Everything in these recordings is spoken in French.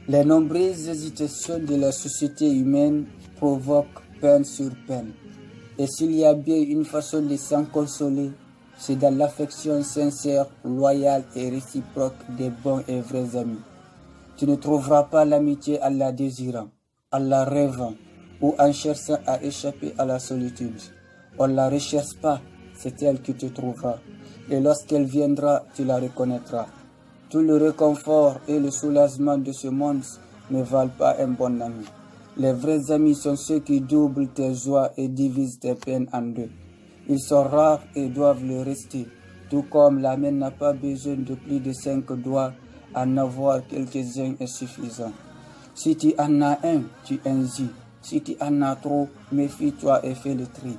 Les nombreuses hésitations de la société humaine provoquent peine sur peine. Et s'il y a bien une façon de s'en consoler, c'est dans l'affection sincère, loyale et réciproque des bons et vrais amis. Tu ne trouveras pas l'amitié en la désirant, en la rêvant ou en cherchant à échapper à la solitude. On ne la recherche pas, c'est elle qui te trouvera. Et lorsqu'elle viendra, tu la reconnaîtras. Tout le réconfort et le soulagement de ce monde ne valent pas un bon ami. Les vrais amis sont ceux qui doublent tes joies et divisent tes peines en deux. Ils sont rares et doivent le rester, tout comme la main n'a pas besoin de plus de 5 doigts, en avoir quelques-uns est suffisant. Si tu en as un, tu enzies. Si tu en as trop, méfie-toi et fais le tri.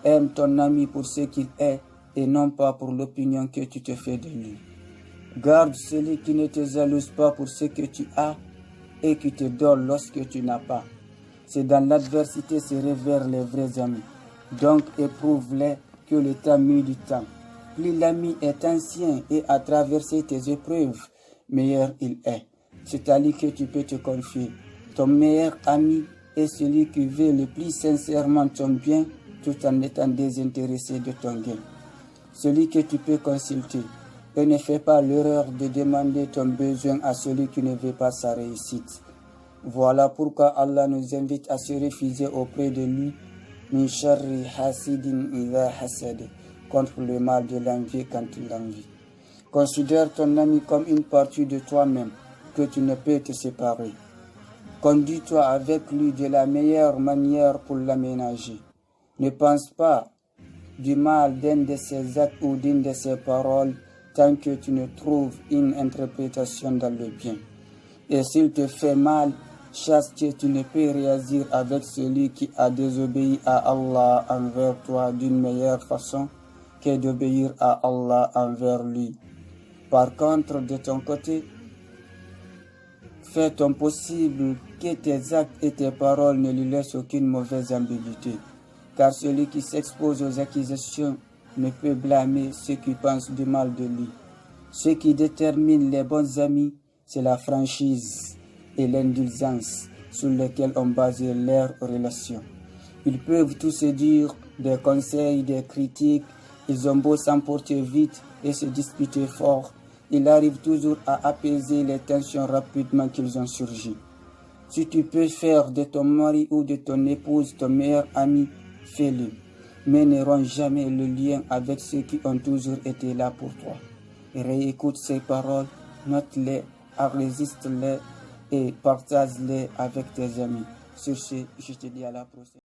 Aime ton ami pour ce qu'il est et non pas pour l'opinion que tu te fais de lui. Garde celui qui ne te jalouse pas pour ce que tu as et qui te donne lorsque tu n'as pas. C'est dans l'adversité se révèrent les vrais amis. Donc éprouve-les que le temps met du temps. Plus l'ami est ancien et a traversé tes épreuves, meilleur il est. C'est à lui que tu peux te confier. Ton meilleur ami est celui qui veut le plus sincèrement ton bien tout en étant désintéressé de ton gain. Celui que tu peux consulter. Et ne fais pas l'erreur de demander ton besoin à celui qui ne veut pas sa réussite. Voilà pourquoi Allah nous invite à se réfugier auprès de lui, min sharri hasidin idha hasad, contre le mal de l'envie quand il envie. Considère ton ami comme une partie de toi-même que tu ne peux te séparer. Conduis-toi avec lui de la meilleure manière pour l'aménager. Ne pense pas du mal d'un de ses actes ou d'une de ses paroles tant que tu ne trouves une interprétation dans le bien. Et s'il te fait mal, chasse que tu ne peux réagir avec celui qui a désobéi à Allah envers toi d'une meilleure façon que d'obéir à Allah envers lui. Par contre, de ton côté, fais ton possible que tes actes et tes paroles ne lui laissent aucune mauvaise ambiguïté, car celui qui s'expose aux accusations ne peut blâmer ceux qui pensent du mal de lui. Ce qui détermine les bons amis, c'est la franchise et l'indulgence sur lesquelles on base leurs relations. Ils peuvent tous se dire des conseils, des critiques, ils ont beau s'emporter vite et se disputer fort, ils arrivent toujours à apaiser les tensions rapidement qu'ils ont surgi. Si tu peux faire de ton mari ou de ton épouse ton meilleur ami, fais-le, mais ne romps jamais le lien avec ceux qui ont toujours été là pour toi. Réécoute ces paroles, note-les, enregistre-les et partage-les avec tes amis. Sur ce, je te dis à la prochaine.